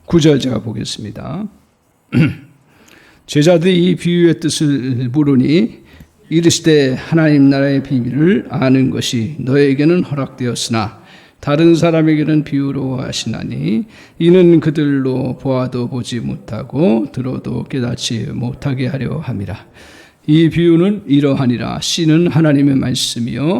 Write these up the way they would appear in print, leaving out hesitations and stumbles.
9절 제가 보겠습니다. 제자들이 이 비유의 뜻을 물으니 이르시되 하나님 나라의 비밀을 아는 것이 너에게는 허락되었으나 다른 사람에게는 비유로 하시나니 이는 그들로 보아도 보지 못하고 들어도 깨닫지 못하게 하려 함이라. 이 비유는 이러하니라. 씨는 하나님의 말씀이요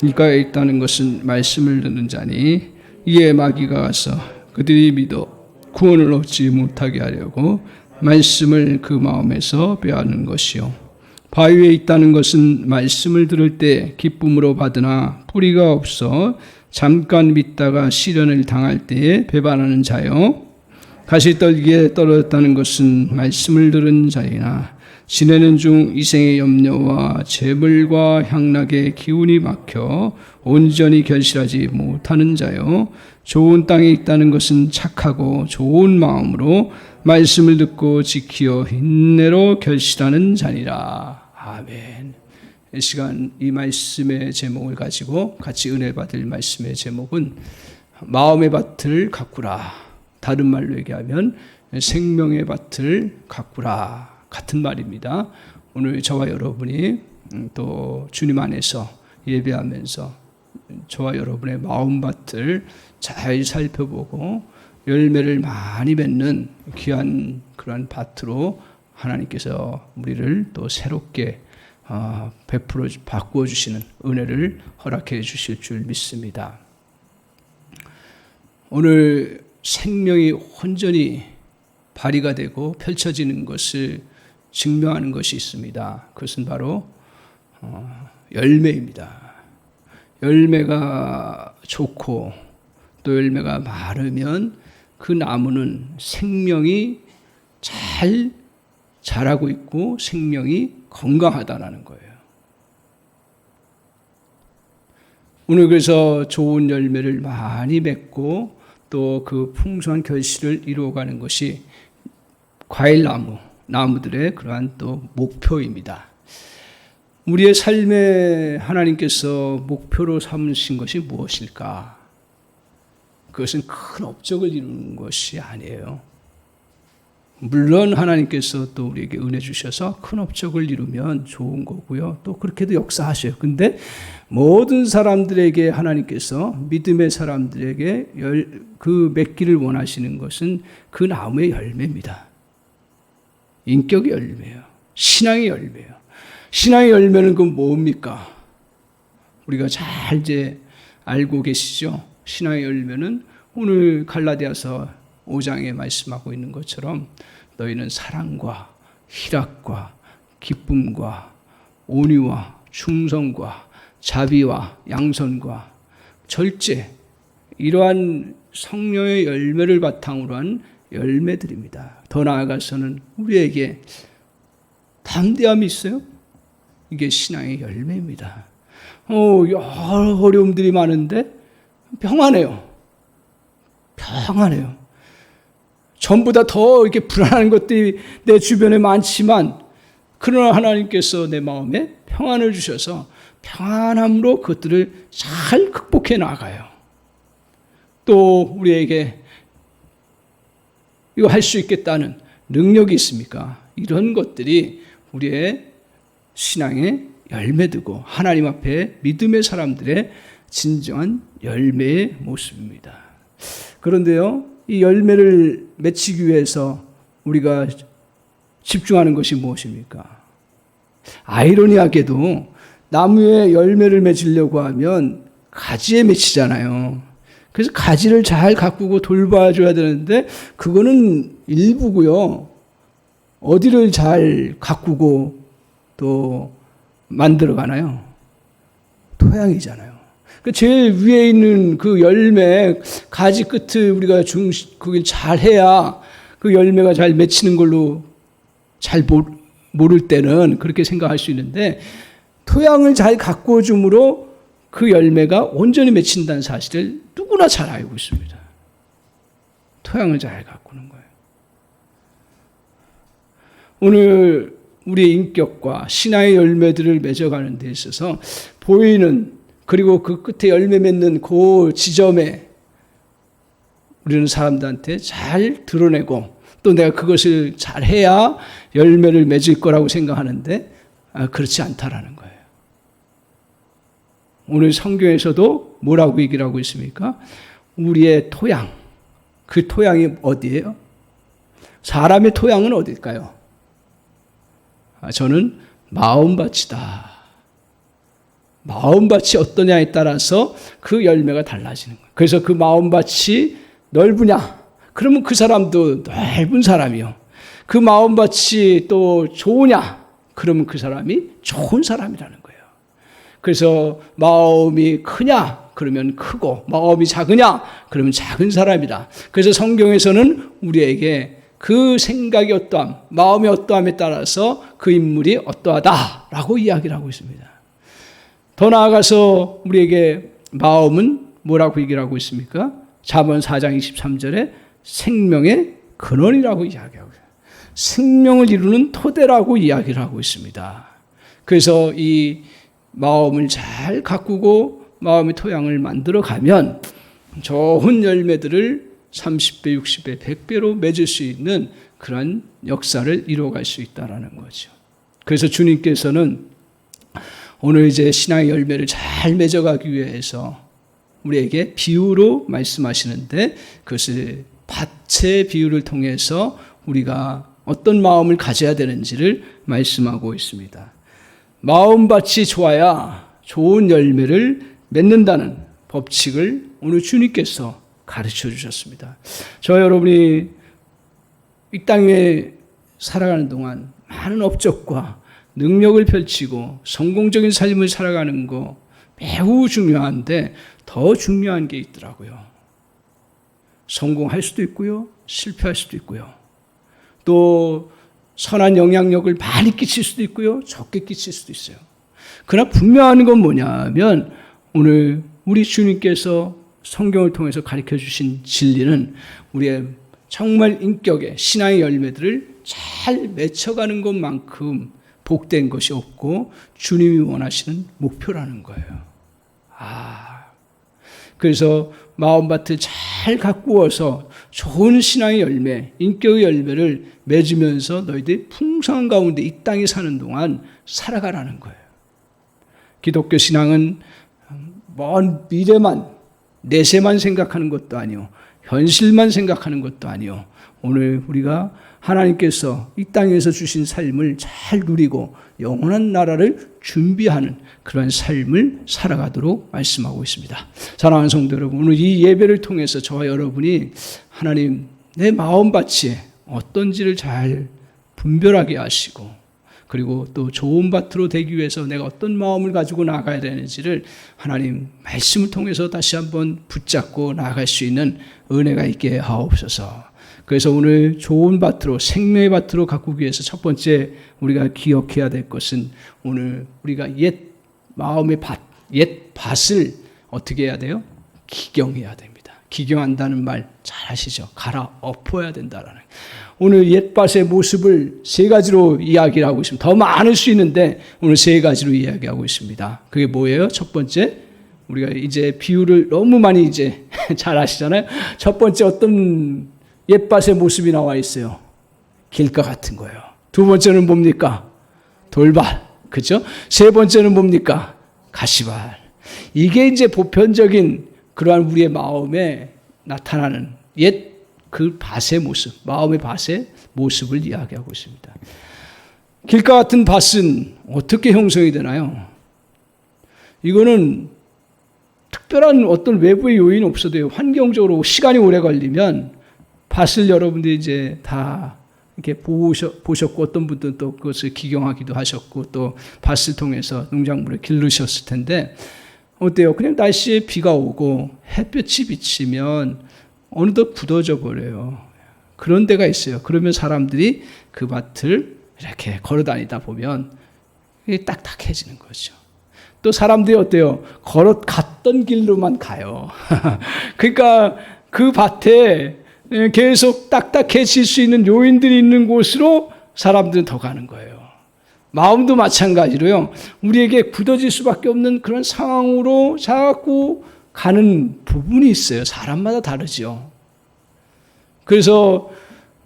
이가에 있다는 것은 말씀을 듣는 자니 이에 마귀가 와서 그들이 믿어 구원을 얻지 못하게 하려고 말씀을 그 마음에서 빼앗는 것이요 바위에 있다는 것은 말씀을 들을 때 기쁨으로 받으나 뿌리가 없어 잠깐 믿다가 시련을 당할 때에 배반하는 자요 가시떨기에 떨어졌다는 것은 말씀을 들은 자이나 지내는 중 이생의 염려와 재물과 향락의 기운이 막혀 온전히 결실하지 못하는 자요 좋은 땅에 있다는 것은 착하고 좋은 마음으로 말씀을 듣고 지키어 인내로 결실하는 자니라. 아멘. 이 시간 이 말씀의 제목을 가지고 같이 은혜 받을 말씀의 제목은 마음의 밭을 가꾸라. 다른 말로 얘기하면 생명의 밭을 가꾸라. 같은 말입니다. 오늘 저와 여러분이 또 주님 안에서 예배하면서 저와 여러분의 마음밭을 잘 살펴보고 열매를 많이 맺는 귀한 그런 밭으로 하나님께서 우리를 또 새롭게 베풀어 바꾸어 주시는 은혜를 허락해 주실 줄 믿습니다. 오늘 생명이 온전히 발휘가 되고 펼쳐지는 것을 증명하는 것이 있습니다. 그것은 바로 열매입니다. 열매가 좋고 또 열매가 많으면 그 나무는 생명이 잘 자라고 있고 생명이 건강하다는 거예요. 오늘 그래서 좋은 열매를 많이 맺고 또 그 풍성한 결실을 이루어가는 것이 나무들의 그러한 또 목표입니다. 우리의 삶에 하나님께서 목표로 삼으신 것이 무엇일까? 그것은 큰 업적을 이루는 것이 아니에요. 물론 하나님께서 또 우리에게 은혜 주셔서 큰 업적을 이루면 좋은 거고요. 또 그렇게도 역사하셔요. 근데 모든 사람들에게 하나님께서 믿음의 사람들에게 그 맺기를 원하시는 것은 그 나무의 열매입니다. 인격의 열매예요. 신앙의 열매예요. 신앙의 열매는 그건 뭡니까? 우리가 잘 이제 알고 계시죠? 신앙의 열매는 오늘 갈라디아서 5장에 말씀하고 있는 것처럼 너희는 사랑과 희락과 기쁨과 온유와 충성과 자비와 양선과 절제 이러한 성령의 열매를 바탕으로 한 열매들입니다. 더 나아가서는 우리에게 담대함이 있어요. 이게 신앙의 열매입니다. 여러 어려움들이 많은데 평안해요. 평안해요. 전보다 더 이렇게 불안한 것들이 내 주변에 많지만 그러나 하나님께서 내 마음에 평안을 주셔서 평안함으로 그것들을 잘 극복해 나가요. 또 우리에게 이거 할 수 있겠다는 능력이 있습니까? 이런 것들이 우리의 신앙의 열매되고 하나님 앞에 믿음의 사람들의 진정한 열매의 모습입니다. 그런데요, 이 열매를 맺히기 위해서 우리가 집중하는 것이 무엇입니까? 아이러니하게도 나무에 열매를 맺으려고 하면 가지에 맺히잖아요. 그래서 가지를 잘 가꾸고 돌봐줘야 되는데 그거는 일부고요. 어디를 잘 가꾸고 또 만들어가나요? 토양이잖아요. 제일 위에 있는 그 열매 가지 끝을 우리가 그걸 잘 해야 그 열매가 잘 맺히는 걸로 잘 모를 때는 그렇게 생각할 수 있는데 토양을 잘 가꾸어 줌으로 그 열매가 온전히 맺힌다는 사실을 누구나 잘 알고 있습니다. 토양을 잘 가꾸는 거예요. 오늘 우리의 인격과 신앙의 열매들을 맺어가는 데 있어서 보이는 그리고 그 끝에 열매 맺는 그 지점에 우리는 사람들한테 잘 드러내고 또 내가 그것을 잘해야 열매를 맺을 거라고 생각하는데 그렇지 않다라는 거예요. 오늘 성경에서도 뭐라고 얘기를 하고 있습니까? 우리의 토양, 그 토양이 어디예요? 사람의 토양은 어딜까요? 저는 마음밭이다. 마음밭이 어떠냐에 따라서 그 열매가 달라지는 거예요. 그래서 그 마음밭이 넓으냐? 그러면 그 사람도 넓은 사람이요. 그 마음밭이 또 좋으냐? 그러면 그 사람이 좋은 사람이라는 거예요. 그래서 마음이 크냐? 그러면 크고, 마음이 작으냐? 그러면 작은 사람이다. 그래서 성경에서는 우리에게 그 생각이 어떠함, 마음이 어떠함에 따라서 그 인물이 어떠하다라고 이야기를 하고 있습니다. 더 나아가서 우리에게 마음은 뭐라고 얘기를 하고 있습니까? 잠언 4장 23절에 생명의 근원이라고 이야기하고 있어요. 생명을 이루는 토대라고 이야기를 하고 있습니다. 그래서 이 마음을 잘 가꾸고 마음의 토양을 만들어 가면 좋은 열매들을 30배, 60배, 100배로 맺을 수 있는 그런 역사를 이루어갈 수 있다는 거죠. 그래서 주님께서는 오늘 이제 신앙의 열매를 잘 맺어가기 위해서 우리에게 비유로 말씀하시는데 그것을 밭의 비유를 통해서 우리가 어떤 마음을 가져야 되는지를 말씀하고 있습니다. 마음밭이 좋아야 좋은 열매를 맺는다는 법칙을 오늘 주님께서 가르쳐 주셨습니다. 저 여러분이 이 땅에 살아가는 동안 많은 업적과 능력을 펼치고 성공적인 삶을 살아가는 거 매우 중요한데 더 중요한 게 있더라고요. 성공할 수도 있고요. 실패할 수도 있고요. 또 선한 영향력을 많이 끼칠 수도 있고요. 적게 끼칠 수도 있어요. 그러나 분명한 건 뭐냐면 오늘 우리 주님께서 성경을 통해서 가르쳐 주신 진리는 우리의 정말 인격의 신앙의 열매들을 잘 맺혀가는 것만큼 복된 것이 없고 주님이 원하시는 목표라는 거예요. 그래서 마음밭을 잘 가꾸어서 좋은 신앙의 열매, 인격의 열매를 맺으면서 너희들이 풍성한 가운데 이 땅에 사는 동안 살아가라는 거예요. 기독교 신앙은 먼 미래만, 내세만 생각하는 것도 아니요, 현실만 생각하는 것도 아니요, 오늘 우리가 하나님께서 이 땅에서 주신 삶을 잘 누리고 영원한 나라를 준비하는 그런 삶을 살아가도록 말씀하고 있습니다. 사랑하는 성도 여러분, 오늘 이 예배를 통해서 저와 여러분이 하나님 내 마음밭이 어떤지를 잘 분별하게 하시고 그리고 또 좋은 밭으로 되기 위해서 내가 어떤 마음을 가지고 나아가야 되는지를 하나님 말씀을 통해서 다시 한번 붙잡고 나아갈 수 있는 은혜가 있게 하옵소서. 그래서 오늘 좋은 밭으로, 생명의 밭으로 가꾸기 위해서 첫 번째 우리가 기억해야 될 것은 오늘 우리가 옛 마음의 밭, 옛 밭을 어떻게 해야 돼요? 기경해야 됩니다. 기경한다는 말 잘 아시죠? 갈아엎어야 된다라는. 오늘 옛 밭의 모습을 세 가지로 이야기를 하고 있습니다. 더 많을 수 있는데 오늘 세 가지로 이야기하고 있습니다. 그게 뭐예요? 첫 번째, 우리가 이제 비유를 너무 많이 이제 잘 아시잖아요. 첫 번째 어떤 옛밭의 모습이 나와 있어요. 길가 같은 거예요. 두 번째는 뭡니까? 돌발. 그죠? 세 번째는 뭡니까? 가시발. 이게 이제 보편적인 그러한 우리의 마음에 나타나는 옛 그 밭의 모습, 마음의 밭의 모습을 이야기하고 있습니다. 길가 같은 밭은 어떻게 형성이 되나요? 이거는 특별한 어떤 외부의 요인이 없어도요. 환경적으로 시간이 오래 걸리면 밭을 여러분들이 이제 다 이렇게 보셨고 어떤 분들은 또 그것을 기경하기도 하셨고 또 밭을 통해서 농작물을 기르셨을 텐데 어때요? 그냥 날씨에 비가 오고 햇볕이 비치면 어느덧 굳어져 버려요. 그런 데가 있어요. 그러면 사람들이 그 밭을 이렇게 걸어 다니다 보면 딱딱해지는 거죠. 또 사람들이 어때요? 걸어갔던 길로만 가요. 그러니까 그 밭에 계속 딱딱해질 수 있는 요인들이 있는 곳으로 사람들은 더 가는 거예요. 마음도 마찬가지로요. 우리에게 굳어질 수밖에 없는 그런 상황으로 자꾸 가는 부분이 있어요. 사람마다 다르죠. 그래서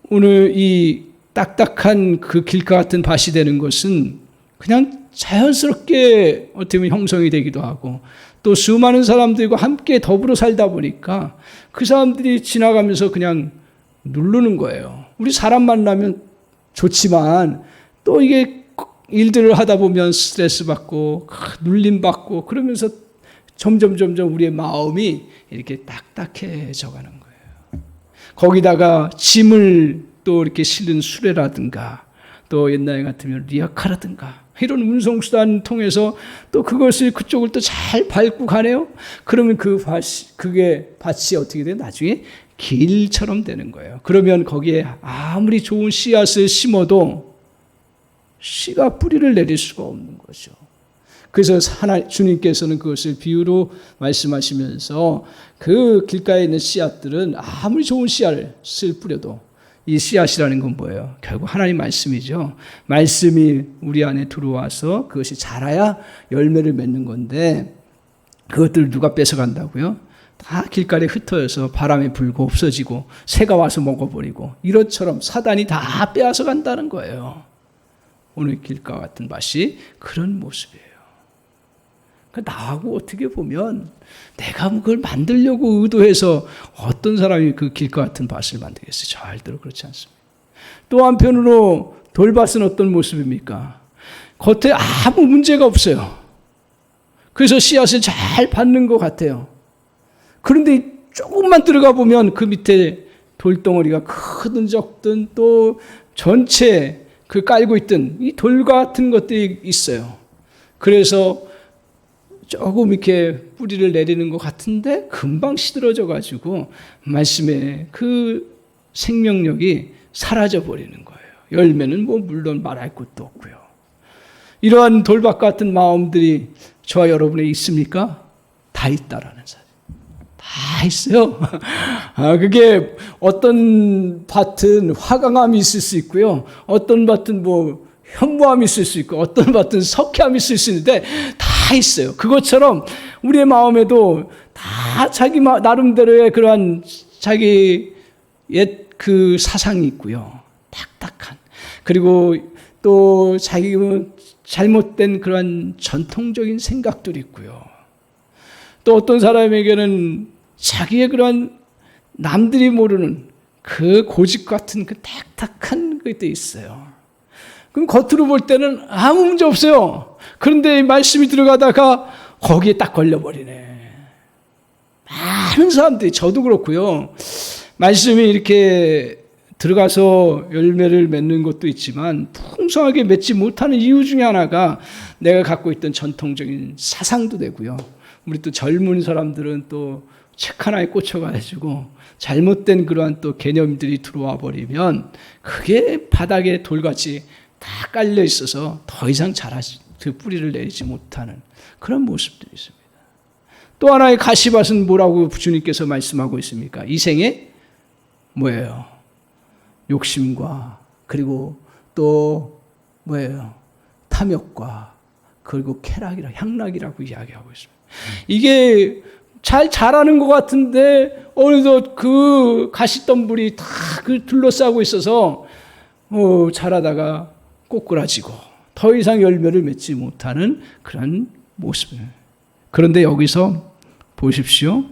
오늘 이 딱딱한 그 길가 같은 밭이 되는 것은 그냥 자연스럽게 어떻게 보면 형성이 되기도 하고, 또 수많은 사람들과 함께 더불어 살다 보니까 그 사람들이 지나가면서 그냥 누르는 거예요. 우리 사람 만나면 좋지만 또 이게 일들을 하다 보면 스트레스 받고 눌림 받고 그러면서 점점 우리의 마음이 이렇게 딱딱해져 가는 거예요. 거기다가 짐을 또 이렇게 실은 수레라든가, 또 옛날 같으면 리어카라든가 이런 운송수단 통해서 또 그것을 그쪽을 또 잘 밟고 가네요. 그러면 그게 밭이 어떻게 돼요? 나중에 길처럼 되는 거예요. 그러면 거기에 아무리 좋은 씨앗을 심어도 씨가 뿌리를 내릴 수가 없는 거죠. 그래서 주님께서는 그것을 비유로 말씀하시면서 그 길가에 있는 씨앗들은 아무리 좋은 씨앗을 뿌려도, 이 씨앗이라는 건 뭐예요? 결국 하나님 말씀이죠. 말씀이 우리 안에 들어와서 그것이 자라야 열매를 맺는 건데, 그것들을 누가 뺏어간다고요? 다 길가에 흩어져서 바람이 불고 없어지고 새가 와서 먹어버리고, 이것처럼 사단이 다 빼앗아 간다는 거예요. 오늘 길가 같은 밭이 그런 모습이에요. 나하고 어떻게 보면 내가 그걸 만들려고 의도해서 어떤 사람이 그 길가 같은 밭을 만들겠어요? 절대로 그렇지 않습니다. 또 한편으로 돌밭은 어떤 모습입니까? 겉에 아무 문제가 없어요. 그래서 씨앗을 잘 받는 것 같아요. 그런데 조금만 들어가 보면 그 밑에 돌덩어리가 크든 적든 또 전체 그 깔고 있던 이 돌 같은 것들이 있어요. 그래서 조금 이렇게 뿌리를 내리는 것 같은데 금방 시들어져 가지고 말씀의 그 생명력이 사라져 버리는 거예요. 열매는 뭐 물론 말할 것도 없고요. 이러한 돌밭 같은 마음들이 저와 여러분에 있습니까? 다 있다라는 사실. 다 있어요. 그게 어떤 밭은 화강암이 있을 수 있고요. 어떤 밭은 뭐 현무암이 있을 수 있고, 어떤 밭은 석회암이 있을 수 있는데 다 있어요. 그것처럼 우리의 마음에도 다 자기 나름대로의 그러한 자기 옛 그 사상이 있고요. 딱딱한. 그리고 또 자기 잘못된 그러한 전통적인 생각들이 있고요. 또 어떤 사람에게는 자기의 그러한 남들이 모르는 그 고집 같은 그 딱딱한 것도 있어요. 그럼 겉으로 볼 때는 아무 문제 없어요. 그런데 말씀이 들어가다가 거기에 딱 걸려버리네. 많은 사람들이, 저도 그렇고요. 말씀이 이렇게 들어가서 열매를 맺는 것도 있지만 풍성하게 맺지 못하는 이유 중에 하나가 내가 갖고 있던 전통적인 사상도 되고요. 우리 또 젊은 사람들은 또 책 하나에 꽂혀가지고 잘못된 그러한 또 개념들이 들어와 버리면 그게 바닥에 돌같이 다 깔려 있어서 더 이상 그 뿌리를 내리지 못하는 그런 모습들이 있습니다. 또 하나의 가시밭은 뭐라고 주님께서 말씀하고 있습니까? 이 생에 뭐예요? 욕심과, 그리고 또 뭐예요? 탐욕과, 그리고 쾌락이라, 향락이라고 이야기하고 있습니다. 이게 잘 자라는 것 같은데 어느덧 그 가시덤불이 다 그 둘러싸고 있어서 자라다가 꼬꾸라지고 더 이상 열매를 맺지 못하는 그런 모습이에요. 그런데 여기서 보십시오.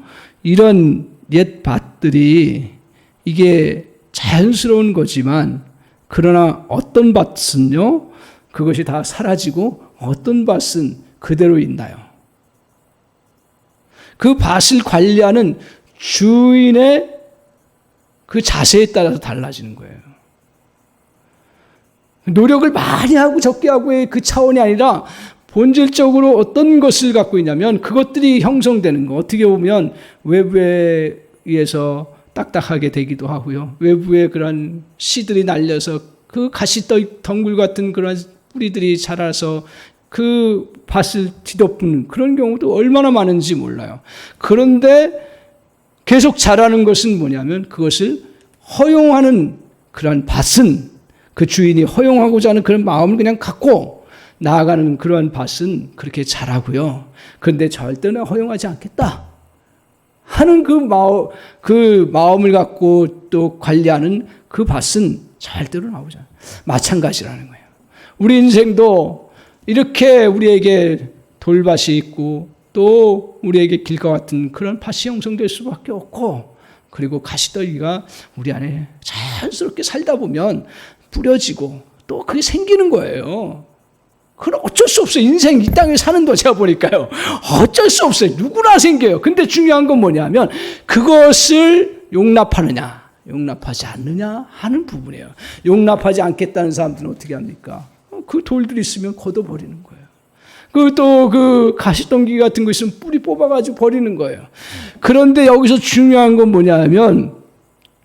이런 옛 밭들이 이게 자연스러운 거지만, 그러나 어떤 밭은요, 그것이 다 사라지고 어떤 밭은 그대로 있나요? 그 밭을 관리하는 주인의 그 자세에 따라서 달라지는 거예요. 노력을 많이 하고 적게 하고의 그 차원이 아니라 본질적으로 어떤 것을 갖고 있냐면 그것들이 형성되는 거. 어떻게 보면 외부에 의해서 딱딱하게 되기도 하고요. 외부에 그런 씨들이 날려서 그 가시덩굴 같은 그런 뿌리들이 자라서 그 밭을 뒤덮는 그런 경우도 얼마나 많은지 몰라요. 그런데 계속 자라는 것은 뭐냐면 그것을 허용하는 그런 밭은, 그 주인이 허용하고자 하는 그런 마음을 그냥 갖고 나아가는 그러한 밭은 그렇게 자라고요. 그런데 절대로 허용하지 않겠다 하는 그 마음을 갖고 또 관리하는 그 밭은 절대로 나오지 않아요. 마찬가지라는 거예요. 우리 인생도 이렇게 우리에게 돌밭이 있고 또 우리에게 길과 같은 그런 밭이 형성될 수밖에 없고, 그리고 가시떨기가 우리 안에 자연스럽게 살다 보면 뿌려지고 또 그게 생기는 거예요. 그건 어쩔 수 없어요. 인생 이 땅에 사는 도 제가 보니까요. 어쩔 수 없어요. 누구나 생겨요. 근데 중요한 건 뭐냐면 그것을 용납하느냐, 용납하지 않느냐 하는 부분이에요. 용납하지 않겠다는 사람들은 어떻게 합니까? 그 돌들이 있으면 걷어버리는 거예요. 그 가시덩기 같은 거 있으면 뿌리 뽑아가지고 버리는 거예요. 그런데 여기서 중요한 건 뭐냐면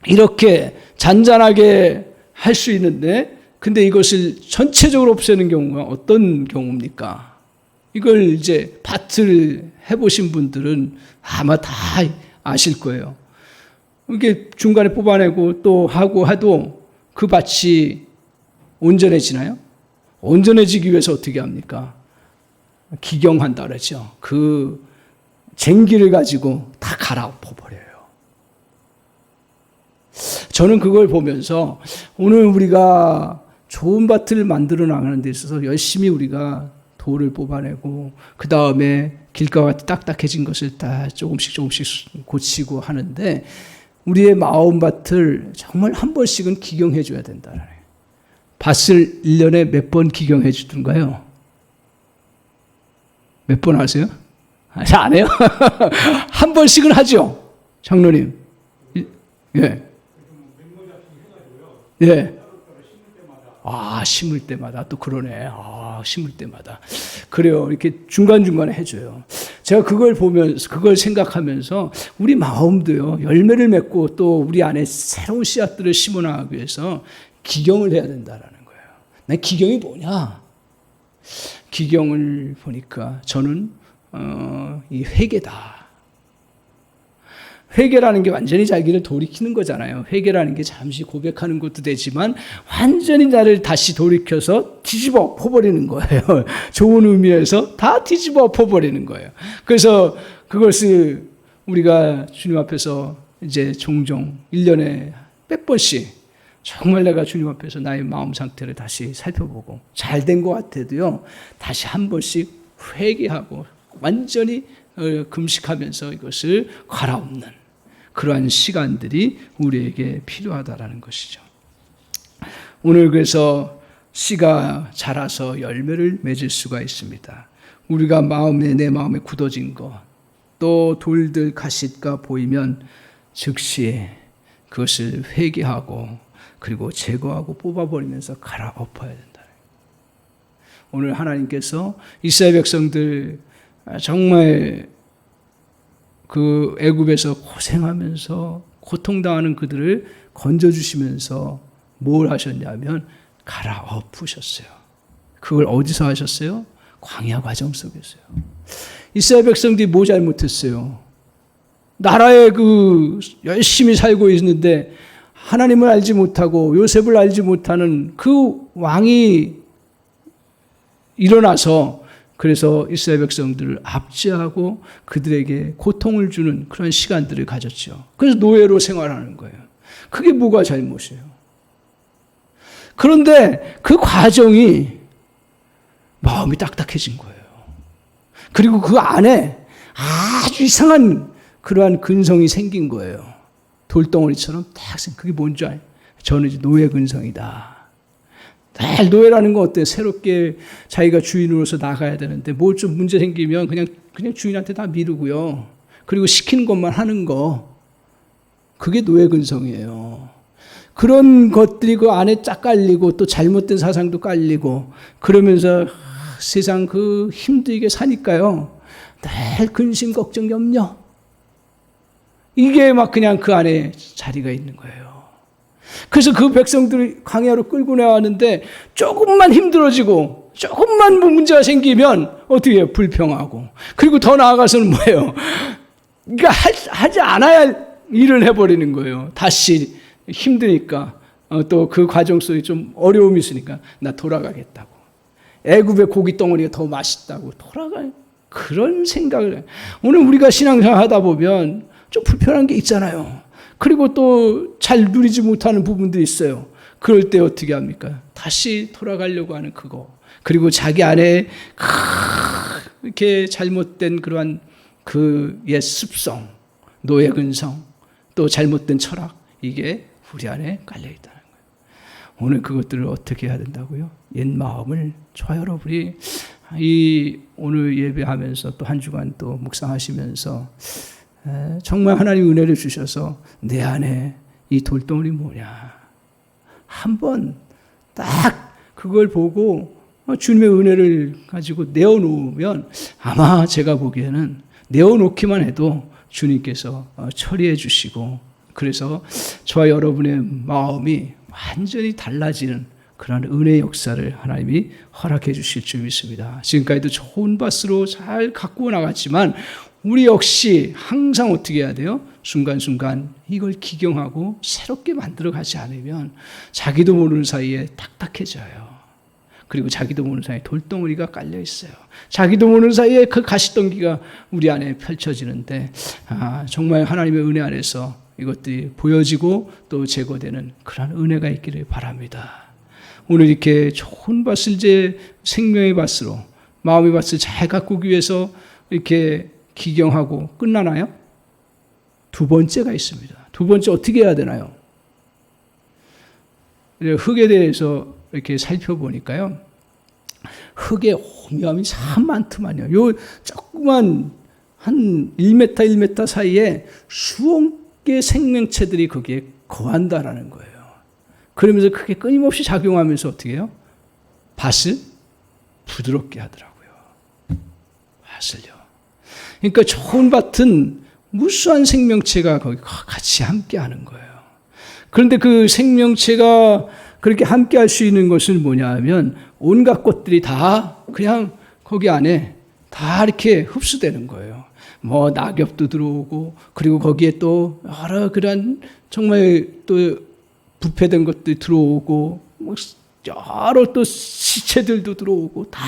이렇게 잔잔하게 할 수 있는데, 근데 이것을 전체적으로 없애는 경우가 어떤 경우입니까? 이걸 이제 밭을 해보신 분들은 아마 다 아실 거예요. 이게 중간에 뽑아내고 또 하고 해도 그 밭이 온전해지나요? 온전해지기 위해서 어떻게 합니까? 기경한다 그러죠. 그 쟁기를 가지고 다 갈아엎어버려요. 저는 그걸 보면서 오늘 우리가 좋은 밭을 만들어 나가는 데 있어서 열심히 우리가 돌을 뽑아내고 그 다음에 길과 같이 딱딱해진 것을 다 조금씩 고치고 하는데, 우리의 마음밭을 정말 한 번씩은 기경해 줘야 된다. 밭을 1년에 몇 번 기경해 주던가요? 몇 번 하세요? 안 해요? 한 번씩은 하죠, 장로님. 예. 예. 심을 때마다 또 그러네. 심을 때마다. 그래요. 이렇게 중간중간에 해줘요. 제가 그걸 보면서, 그걸 생각하면서 우리 마음도요, 열매를 맺고 또 우리 안에 새로운 씨앗들을 심어 나가기 위해서 기경을 해야 된다라는 거예요. 난 기경이 뭐냐? 기경을 보니까 저는 이 회개다. 회개라는 게 완전히 자기를 돌이키는 거잖아요. 회개라는 게 잠시 고백하는 것도 되지만 완전히 나를 다시 돌이켜서 뒤집어 엎어버리는 거예요. 좋은 의미에서 다 뒤집어 엎어버리는 거예요. 그래서 그것을 우리가 주님 앞에서 이제 종종 1년에 몇 번씩 정말 내가 주님 앞에서 나의 마음 상태를 다시 살펴보고 잘 된 것 같아도요, 다시 한 번씩 회개하고 완전히 금식하면서 이것을 갈아엎는 그러한 시간들이 우리에게 필요하다라는 것이죠. 오늘 그래서 씨가 자라서 열매를 맺을 수가 있습니다. 우리가 내 마음에 굳어진 것, 또 돌들 가시가 보이면 즉시 그것을 회개하고 그리고 제거하고 뽑아버리면서 갈아엎어야 된다. 오늘 하나님께서 이스라엘 백성들 정말 그 애굽에서 고생하면서 고통당하는 그들을 건져주시면서 뭘 하셨냐면 갈아엎으셨어요. 그걸 어디서 하셨어요? 광야 과정 속에서요. 이스라엘 백성들이 뭐 잘못했어요? 나라에 열심히 살고 있는데 하나님을 알지 못하고 요셉을 알지 못하는 그 왕이 일어나서 그래서 이스라엘 백성들을 압제하고 그들에게 고통을 주는 그런 시간들을 가졌죠. 그래서 노예로 생활하는 거예요. 그게 뭐가 잘못이에요? 그런데 그 과정이 마음이 딱딱해진 거예요. 그리고 그 안에 아주 이상한 그러한 근성이 생긴 거예요. 돌덩어리처럼 딱 그게 뭔지 알아요? 저는 이제 노예 근성이다. 늘 노예라는 건 어때요? 새롭게 자기가 주인으로서 나가야 되는데 뭘 좀 문제 생기면 그냥 주인한테 다 미루고요. 그리고 시키는 것만 하는 거. 그게 노예 근성이에요. 그런 것들이 그 안에 쫙 깔리고 또 잘못된 사상도 깔리고 그러면서 세상 힘들게 사니까요. 늘 근심, 걱정, 염려. 이게 막 그냥 그 안에 자리가 있는 거예요. 그래서 그 백성들이 광야로 끌고 나왔는데 조금만 힘들어지고 조금만 문제가 생기면 어떻게 해요? 불평하고. 그리고 더 나아가서는 뭐예요? 그러니까 하지 않아야 일을 해버리는 거예요. 다시 힘드니까 또 그 과정 속에 좀 어려움이 있으니까 나 돌아가겠다고. 애굽의 고기 덩어리가 더 맛있다고 돌아가요. 그런 생각을 해요. 오늘 우리가 신앙생활 하다 보면 좀 불편한 게 있잖아요. 그리고 또 잘 누리지 못하는 부분도 있어요. 그럴 때 어떻게 합니까? 다시 돌아가려고 하는 그거. 그리고 자기 안에 이렇게 잘못된 그러한 그 옛 습성, 노예 근성, 또 잘못된 철학, 이게 우리 안에 깔려 있다는 거예요. 오늘 그것들을 어떻게 해야 된다고요? 옛 마음을 저와 여러분이 이 오늘 예배하면서 또 한 주간 또 묵상하시면서 정말 하나님 은혜를 주셔서 내 안에 이 돌덩어리 뭐냐 한번 딱 그걸 보고 주님의 은혜를 가지고 내어놓으면 아마 제가 보기에는 내어놓기만 해도 주님께서 처리해 주시고, 그래서 저와 여러분의 마음이 완전히 달라지는 그런 은혜의 역사를 하나님이 허락해 주실 줄 믿습니다. 지금까지도 좋은 밭으로 잘 가꾸어 나갔지만 우리 역시 항상 어떻게 해야 돼요? 순간순간 이걸 기경하고 새롭게 만들어 가지 않으면 자기도 모르는 사이에 딱딱해져요. 그리고 자기도 모르는 사이에 돌덩어리가 깔려 있어요. 자기도 모르는 사이에 그 가시덩기가 우리 안에 펼쳐지는데 정말 하나님의 은혜 안에서 이것들이 보여지고 또 제거되는 그런 은혜가 있기를 바랍니다. 오늘 이렇게 좋은 밭을 이제 생명의 밭으로 마음의 밭을 잘 가꾸기 위해서 이렇게 기경하고 끝나나요? 두 번째가 있습니다. 두 번째 어떻게 해야 되나요? 흙에 대해서 이렇게 살펴보니까요. 흙의 오묘함이 참 많더만요. 요 조그만 한 1m, 1m 사이에 수억 개의 생명체들이 거기에 거한다라는 거예요. 그러면서 그게 끊임없이 작용하면서 어떻게 해요? 밭을 부드럽게 하더라고요. 밭을요. 그러니까 좋은 밭은 무수한 생명체가 거기 같이 함께 하는 거예요. 그런데 그 생명체가 그렇게 함께 할 수 있는 것은 뭐냐 하면 온갖 것들이 다 그냥 거기 안에 다 이렇게 흡수되는 거예요. 뭐 낙엽도 들어오고, 그리고 거기에 또 여러 그런 정말 또 부패된 것들이 들어오고, 뭐 여러 또 시체들도 들어오고 다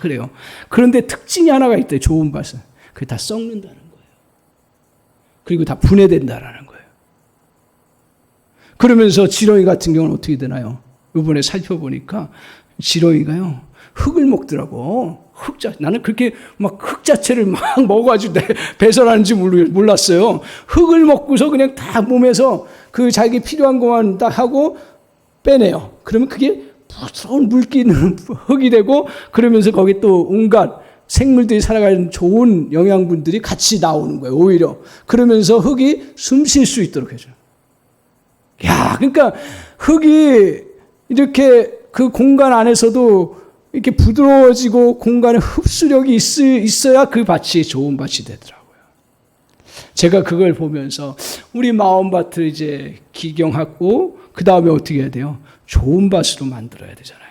그래요. 그런데 특징이 하나가 있대요. 좋은 밭은 그게 다 썩는다는 거예요. 그리고 다 분해된다라는 거예요. 그러면서 지렁이 같은 경우는 어떻게 되나요? 이번에 살펴보니까 지렁이가요 흙을 먹더라고. 나는 그렇게 막 흙 자체를 막 먹어가지고 배설하는지 몰랐어요. 흙을 먹고서 그냥 다 몸에서 그 자기 필요한 것만 딱 하고 빼내요. 그러면 그게 부드러운 물기 있는 흙이 되고, 그러면서 거기 또 온갖 생물들이 살아가는 좋은 영양분들이 같이 나오는 거예요. 오히려 그러면서 흙이 숨 쉴 수 있도록 해줘요. 야, 그러니까 흙이 이렇게 그 공간 안에서도 이렇게 부드러워지고 공간에 흡수력이 있어야 그 밭이 좋은 밭이 되더라고요. 제가 그걸 보면서 우리 마음밭을 이제 기경하고 그 다음에 어떻게 해야 돼요? 좋은 밭으로 만들어야 되잖아요.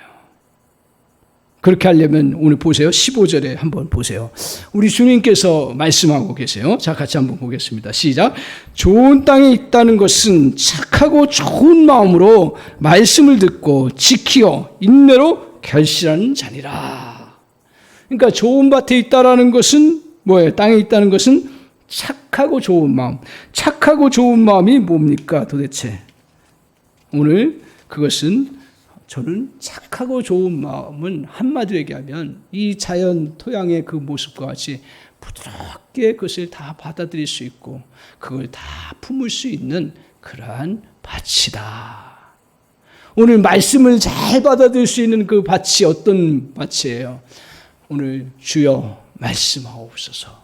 그렇게 하려면 오늘 보세요. 15절에 한번 보세요. 우리 주님께서 말씀하고 계세요. 자, 같이 한번 보겠습니다. 시작. 좋은 땅에 있다는 것은 착하고 좋은 마음으로 말씀을 듣고 지키어 인내로 결실하는 자니라. 그러니까 좋은 밭에 있다라는 것은 뭐예요? 땅에 있다는 것은 착하고 좋은 마음. 착하고 좋은 마음이 뭡니까 도대체? 오늘 그것은 저는 착하고 좋은 마음은 한마디로 얘기하면 이 자연 토양의 그 모습과 같이 부드럽게 그것을 다 받아들일 수 있고 그걸 다 품을 수 있는 그러한 밭이다. 오늘 말씀을 잘 받아들일 수 있는 그 밭이 어떤 밭이에요? 오늘 주여 말씀하옵소서.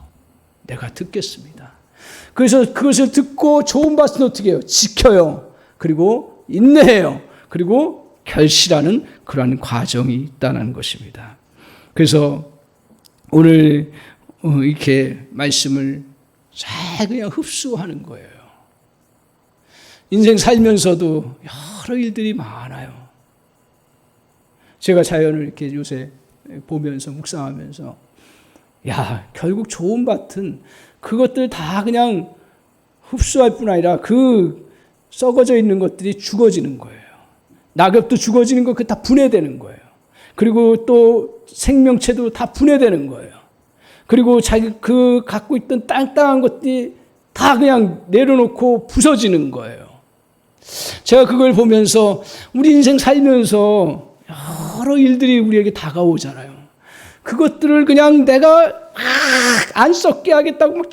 내가 듣겠습니다. 그래서 그것을 듣고 좋은 밭은 어떻게 해요? 지켜요. 그리고 인내해요. 그리고 결실하는 그러한 과정이 있다는 것입니다. 그래서 오늘 이렇게 말씀을 잘 그냥 흡수하는 거예요. 인생 살면서도 여러 일들이 많아요. 제가 자연을 이렇게 요새 보면서 묵상하면서 결국 좋은 밭은 그것들 다 그냥 흡수할 뿐 아니라 그 썩어져 있는 것들이 죽어지는 거예요. 낙엽도 죽어지는 거, 그 다 분해되는 거예요. 그리고 또 생명체도 다 분해되는 거예요. 그리고 자기 그 갖고 있던 땅땅한 것들이 다 그냥 내려놓고 부서지는 거예요. 제가 그걸 보면서 우리 인생 살면서 여러 일들이 우리에게 다가오잖아요. 그것들을 그냥 내가 안 썩게 하겠다고 막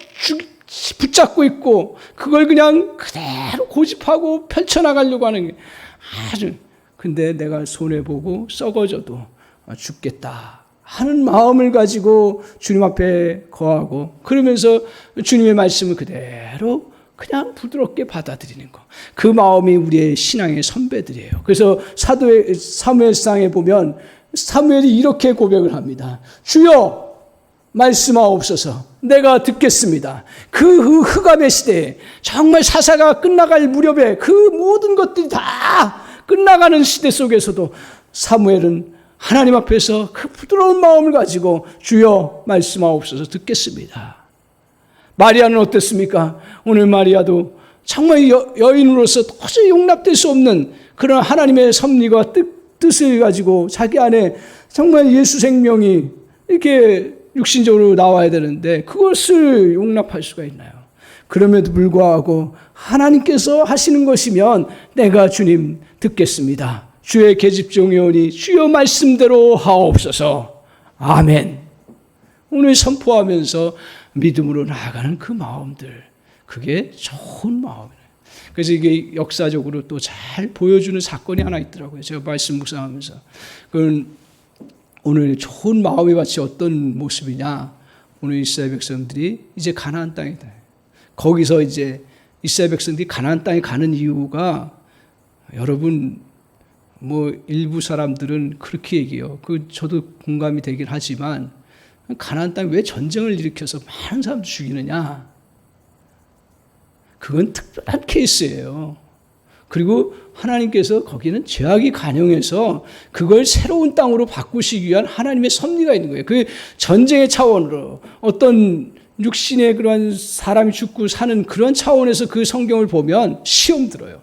붙잡고 있고 그걸 그냥 그대로 고집하고 펼쳐나가려고 하는 게 아주, 근데 내가 손해보고 썩어져도 죽겠다 하는 마음을 가지고 주님 앞에 거하고 그러면서 주님의 말씀을 그대로 그냥 부드럽게 받아들이는 거. 그 마음이 우리의 신앙의 선배들이에요. 그래서 사무엘상에 보면 사무엘이 이렇게 고백을 합니다. 주여 말씀하옵소서. 내가 듣겠습니다. 그 흑암의 시대에 정말 사사가 끝나갈 무렵에 그 모든 것들이 다 끝나가는 시대 속에서도 사무엘은 하나님 앞에서 그 부드러운 마음을 가지고 주여 말씀하옵소서 듣겠습니다. 마리아는 어땠습니까? 오늘 마리아도 정말 여인으로서 도저히 용납될 수 없는 그런 하나님의 섭리와 뜻을 가지고 자기 안에 정말 예수 생명이 이렇게 육신적으로 나와야 되는데 그것을 용납할 수가 있나요? 그럼에도 불구하고 하나님께서 하시는 것이면 내가 주님 듣겠습니다. 주의 계집종이오니 주여 말씀대로 하옵소서. 아멘. 오늘 선포하면서 믿음으로 나아가는 그 마음들, 그게 좋은 마음이에요. 그래서 이게 역사적으로 또 잘 보여주는 사건이 하나 있더라고요. 제가 말씀 묵상하면서. 그건 오늘 좋은 마음의 밭이 어떤 모습이냐. 오늘 이스라엘 백성들이 이제 가나안 땅이다. 거기서 이제 이스라엘 백성들이 가나안 땅에 가는 이유가, 여러분 뭐 일부 사람들은 그렇게 얘기해요. 저도 공감이 되긴 하지만 가나안 땅에 왜 전쟁을 일으켜서 많은 사람들 죽이느냐. 그건 특별한 케이스예요. 그리고 하나님께서 거기는 죄악이 간영해서 그걸 새로운 땅으로 바꾸시기 위한 하나님의 섭리가 있는 거예요. 그 전쟁의 차원으로 어떤 육신의 그런 사람이 죽고 사는 그런 차원에서 그 성경을 보면 시험 들어요.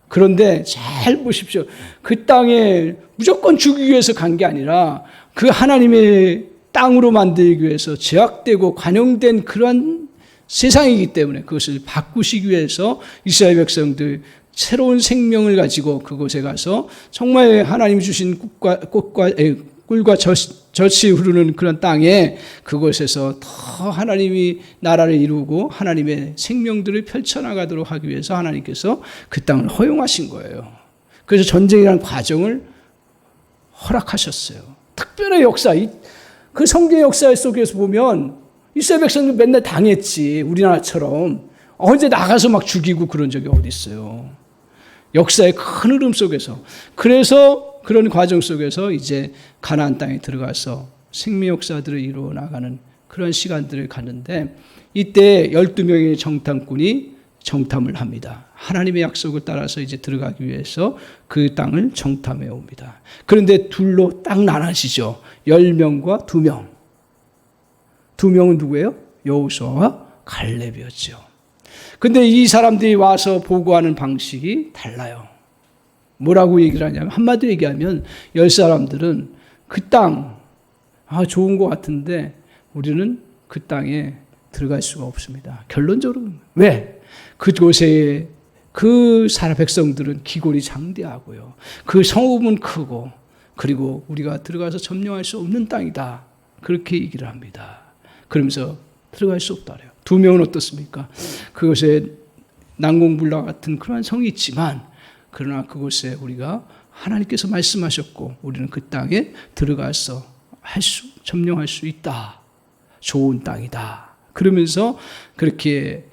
그런데 잘 보십시오. 그 땅에 무조건 죽이기 위해서 간 게 아니라 그 하나님의 땅으로 만들기 위해서 제약되고 관용된 그런 세상이기 때문에 그것을 바꾸시기 위해서 이스라엘 백성들 새로운 생명을 가지고 그곳에 가서 정말 하나님이 주신 꿀과 젖이 흐르는 그런 땅에 그곳에서 더 하나님이 나라를 이루고 하나님의 생명들을 펼쳐나가도록 하기 위해서 하나님께서 그 땅을 허용하신 거예요. 그래서 전쟁이라는 과정을 허락하셨어요. 특별한 역사, 그 성경의 역사 속에서 보면 이스라엘 백성들 맨날 당했지. 우리나라처럼 언제 나가서 막 죽이고 그런 적이 어디 있어요. 역사의 큰 흐름 속에서. 그래서 그런 과정 속에서 이제 가나안 땅에 들어가서 생명 역사들을 이루어 나가는 그런 시간들을 갔는데, 이때 12명의 정탐꾼이 정탐을 합니다. 하나님의 약속을 따라서 이제 들어가기 위해서 그 땅을 정탐해 옵니다. 그런데 둘로 딱 나눠지죠. 10명과 2명. 2명은 누구예요? 여호수아와 갈렙이었죠. 근데 이 사람들이 와서 보고하는 방식이 달라요. 뭐라고 얘기를 하냐면, 한마디로 얘기하면 10사람들은 그 땅, 좋은 것 같은데 우리는 그 땅에 들어갈 수가 없습니다. 결론적으로. 왜? 그곳에 그 백성들은 기골이 장대하고요. 그 성읍은 크고, 그리고 우리가 들어가서 점령할 수 없는 땅이다. 그렇게 얘기를 합니다. 그러면서 들어갈 수 없다 그래요. 2명은 어떻습니까? 그곳에 난공불락 같은 그런 성이 있지만, 그러나 그곳에 우리가 하나님께서 말씀하셨고 우리는 그 땅에 들어가서 점령할 수 있다. 좋은 땅이다. 그러면서 그렇게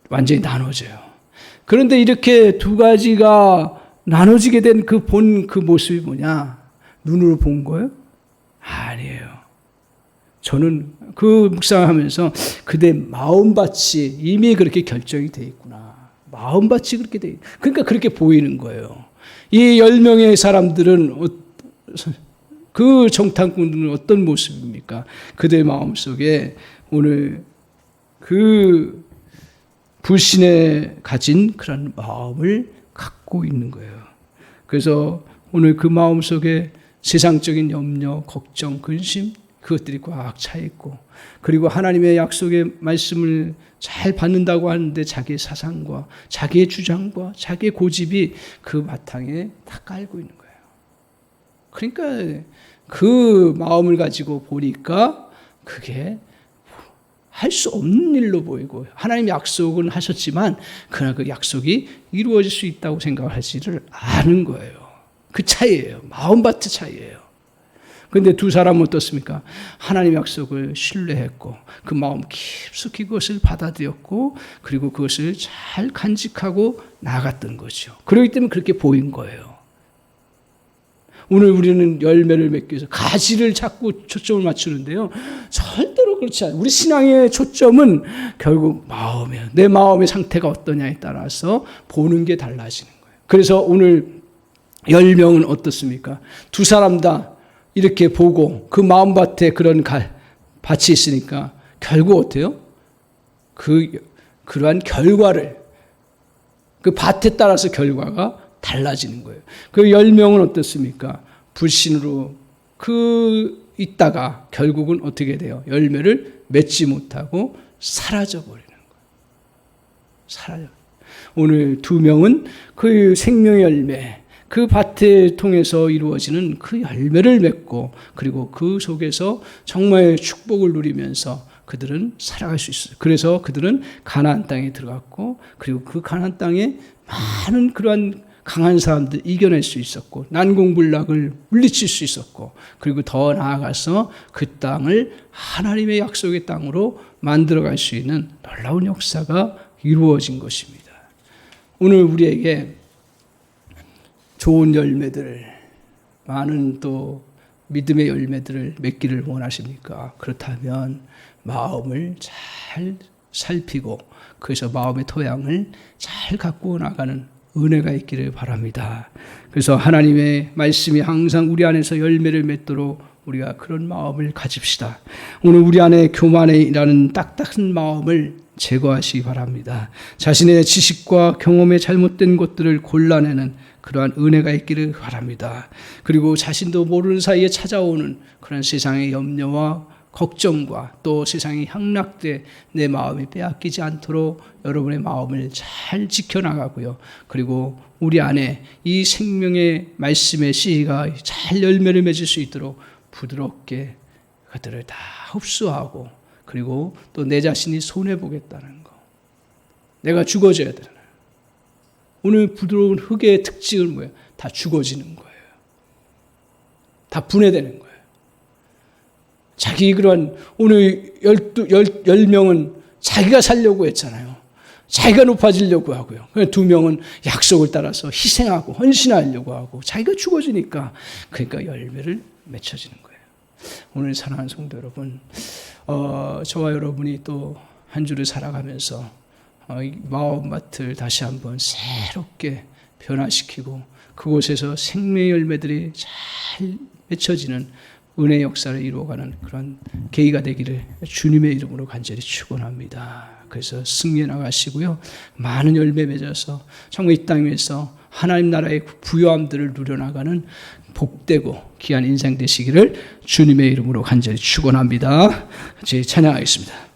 완전히 나눠져요. 그런데 이렇게 두 가지가 나눠지게 된 그 모습이 뭐냐? 눈으로 본 거예요? 아니에요. 저는 그 묵상하면서 그대 마음밭이 이미 그렇게 결정이 되어 있구나. 마음밭이 그렇게 돼 있구나. 그러니까 그렇게 보이는 거예요. 이 10명의 사람들은, 그 정탐꾼들은 어떤 모습입니까? 그들의 마음속에 오늘 그 불신에 가진 그런 마음을 갖고 있는 거예요. 그래서 오늘 그 마음속에 세상적인 염려, 걱정, 근심, 그것들이 꽉 차 있고, 그리고 하나님의 약속의 말씀을 잘 받는다고 하는데 자기의 사상과 자기의 주장과 자기의 고집이 그 바탕에 다 깔고 있는 거예요. 그러니까 그 마음을 가지고 보니까 그게 할 수 없는 일로 보이고, 하나님 약속은 하셨지만 그러나 그 약속이 이루어질 수 있다고 생각하지를 않은 거예요. 그 차이예요. 마음밭의 차이예요. 그런데 두 사람은 어떻습니까? 하나님 약속을 신뢰했고 그 마음 깊숙이 그것을 받아들였고 그리고 그것을 잘 간직하고 나갔던 거죠. 그렇기 때문에 그렇게 보인 거예요. 오늘 우리는 열매를 맺기 위해서 가지를 자꾸 초점을 맞추는데요. 절대로 그렇지 않아요. 우리 신앙의 초점은 결국 마음이에요. 내 마음의 상태가 어떠냐에 따라서 보는 게 달라지는 거예요. 그래서 오늘 10명은 어떻습니까? 두 사람 다 이렇게 보고 그 마음밭에 그런 밭이 있으니까 결국 어때요? 그러한 결과를, 그 밭에 따라서 결과가 달라지는 거예요. 그 10명은 어떻습니까? 불신으로 있다가 결국은 어떻게 돼요? 열매를 맺지 못하고 사라져버리는 거예요. 오늘 2명은 그 생명의 열매, 그 밭을 통해서 이루어지는 그 열매를 맺고 그리고 그 속에서 정말 축복을 누리면서 그들은 살아갈 수 있어요. 그래서 그들은 가나안 땅에 들어갔고 그리고 그 가나안 땅에 많은 그러한 강한 사람들 이겨낼 수 있었고 난공불락을 물리칠 수 있었고 그리고 더 나아가서 그 땅을 하나님의 약속의 땅으로 만들어갈 수 있는 놀라운 역사가 이루어진 것입니다. 오늘 우리에게 좋은 열매들, 많은 또 믿음의 열매들을 맺기를 원하십니까? 그렇다면 마음을 잘 살피고 그래서 마음의 토양을 잘 갖고 나가는 은혜가 있기를 바랍니다. 그래서 하나님의 말씀이 항상 우리 안에서 열매를 맺도록 우리가 그런 마음을 가집시다. 오늘 우리 안에 교만이라는 딱딱한 마음을 제거하시기 바랍니다. 자신의 지식과 경험에 잘못된 것들을 골라내는 그러한 은혜가 있기를 바랍니다. 그리고 자신도 모르는 사이에 찾아오는 그런 세상의 염려와 걱정과 또 세상의 향락돼 내 마음이 빼앗기지 않도록 여러분의 마음을 잘 지켜나가고요. 그리고 우리 안에 이 생명의 말씀의 씨가 잘 열매를 맺을 수 있도록 부드럽게 그들을 다 흡수하고 그리고 또 내 자신이 손해보겠다는 거. 내가 죽어져야 되는. 오늘 부드러운 흙의 특징은 뭐예요? 다 죽어지는 거예요. 다 분해되는 거예요. 자기 그런 오늘 10명은 자기가 살려고 했잖아요. 자기가 높아지려고 하고요. 2명은 약속을 따라서 희생하고 헌신하려고 하고 자기가 죽어지니까 그러니까 열매를 맺혀지는 거예요. 오늘 사랑하는 성도 여러분, 저와 여러분이 또 한 주를 살아가면서 마음밭을 다시 한번 새롭게 변화시키고 그곳에서 생명의 열매들이 잘 맺혀지는 은혜의 역사를 이루어가는 그런 계기가 되기를 주님의 이름으로 간절히 축원합니다. 그래서 승리해 나가시고요. 많은 열매 맺어서 정말 이 땅 위에서 하나님 나라의 부요함들을 누려나가는 복되고 귀한 인생 되시기를 주님의 이름으로 간절히 축원합니다. 같이 찬양하겠습니다.